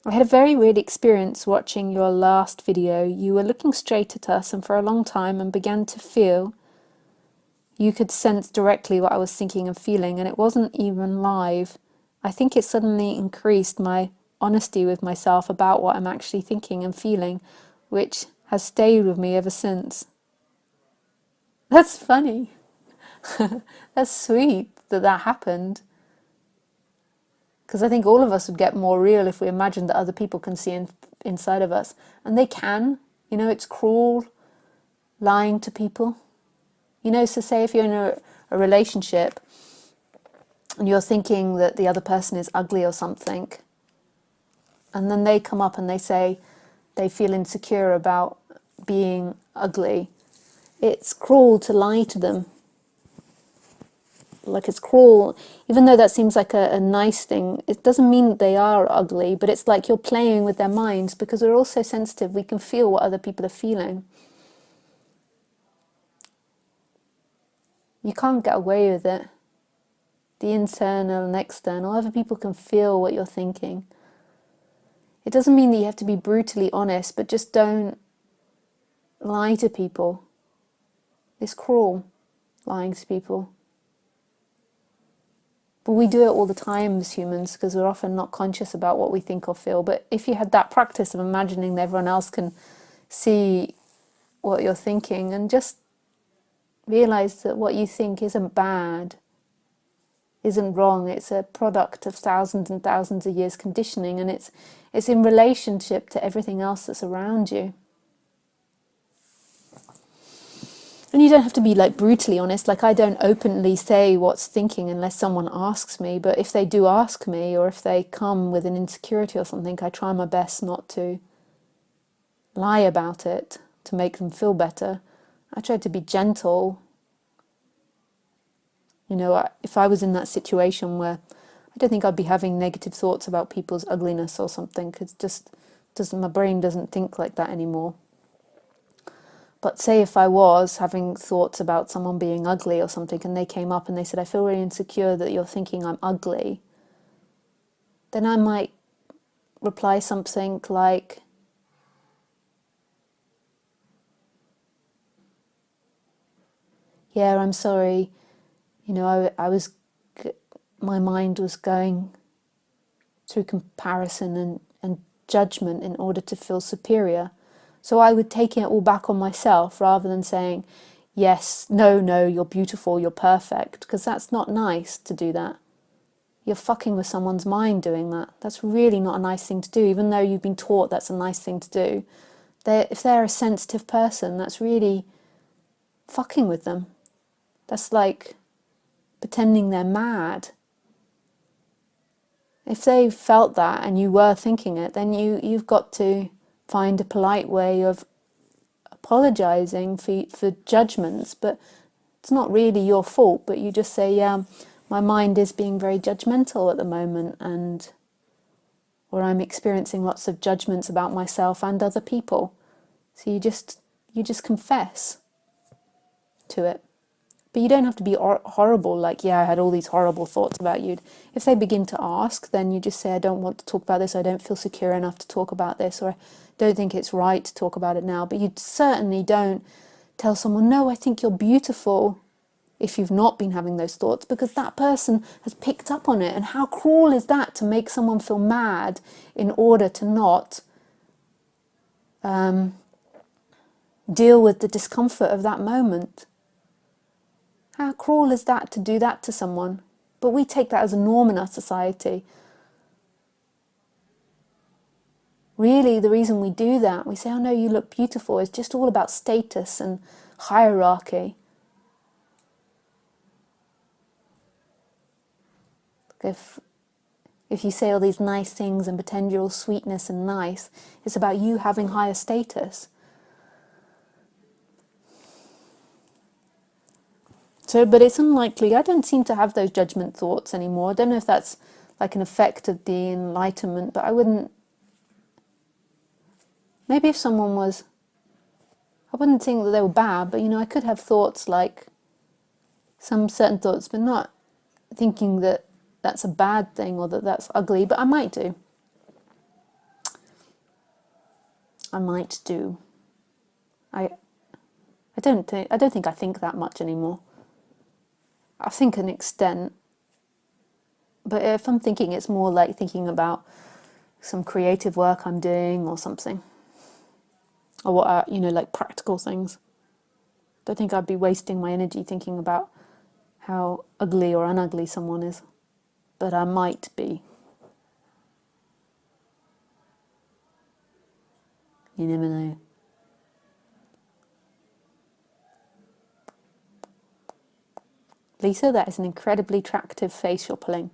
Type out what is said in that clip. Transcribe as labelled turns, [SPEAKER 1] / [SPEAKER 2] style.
[SPEAKER 1] I had a very weird experience watching your last video. You were looking straight at us and for a long time and began to feel. You could sense directly what I was thinking and feeling, and it wasn't even live. I think it suddenly increased my honesty with myself about what I'm actually thinking and feeling, which has stayed with me ever since. That's funny. That's sweet that that happened. Because I think all of us would get more real if we imagined that other people can see inside of us. And they can. You know, it's cruel lying to people. You know, so say if you're in a relationship and you're thinking that the other person is ugly or something, and then they come up and they say they feel insecure about being ugly, it's cruel to lie to them. Like, it's cruel, even though that seems like a nice thing, it doesn't mean that they are ugly, but it's like you're playing with their minds, because we're all so sensitive, we can feel what other people are feeling. You can't get away with it. The internal and external, other people can feel what you're thinking. It doesn't mean that you have to be brutally honest, but just don't lie to people. It's cruel, lying to people. But we do it all the time as humans because we're often not conscious about what we think or feel. But if you had that practice of imagining that everyone else can see what you're thinking, and just realize that what you think isn't bad, isn't wrong, it's a product of thousands and thousands of years conditioning, and it's in relationship to everything else that's around you. And you don't have to be like brutally honest. Like, I don't openly say what's thinking unless someone asks me, but if they do ask me, or if they come with an insecurity or something, I try my best not to lie about it to make them feel better. I try to be gentle. You know, if I was in that situation where I don't think I'd be having negative thoughts about people's ugliness or something, because just doesn't, my brain doesn't think like that anymore. But say if I was having thoughts about someone being ugly or something, and they came up and they said, I feel really insecure that you're thinking I'm ugly, then I might reply something like, yeah, I'm sorry, you know, my mind was going through comparison and judgment in order to feel superior. So I would take it all back on myself rather than saying, yes, no, you're beautiful, you're perfect, because that's not nice to do that. You're fucking with someone's mind doing that. That's really not a nice thing to do, even though you've been taught that's a nice thing to do. If they're a sensitive person, that's really fucking with them. That's like pretending they're mad. If they felt that and you were thinking it, then you've got to find a polite way of apologizing for judgments, but it's not really your fault, but you just say, yeah, my mind is being very judgmental at the moment, and or I'm experiencing lots of judgments about myself and other people. So you just confess to it. But you don't have to be horrible, like, yeah, I had all these horrible thoughts about you. If they begin to ask, then you just say, I don't want to talk about this, I don't feel secure enough to talk about this, or I don't think it's right to talk about it now. But you certainly don't tell someone, no, I think you're beautiful, if you've not been having those thoughts, because that person has picked up on it. And how cruel is that, to make someone feel mad in order to not deal with the discomfort of that moment? How cruel is that, to do that to someone? But we take that as a norm in our society. Really, the reason we do that, we say, oh no, you look beautiful, is just all about status and hierarchy. If you say all these nice things and pretend you're all sweetness and nice, it's about you having higher status. So, but it's unlikely. I don't seem to have those judgment thoughts anymore. I don't know if that's like an effect of the enlightenment, but I wouldn't. Maybe if someone was, I wouldn't think that they were bad, but you know, I could have thoughts like some certain thoughts, but not thinking that that's a bad thing or that that's ugly, but I might do. I might do. I don't think I think that much anymore. I think an extent, but if I'm thinking, it's more like thinking about some creative work I'm doing or something, or what are, like practical things. Don't think I'd be wasting my energy thinking about how ugly or unugly someone is, but I might be. You never know. Lisa, that is an incredibly attractive face you're pulling.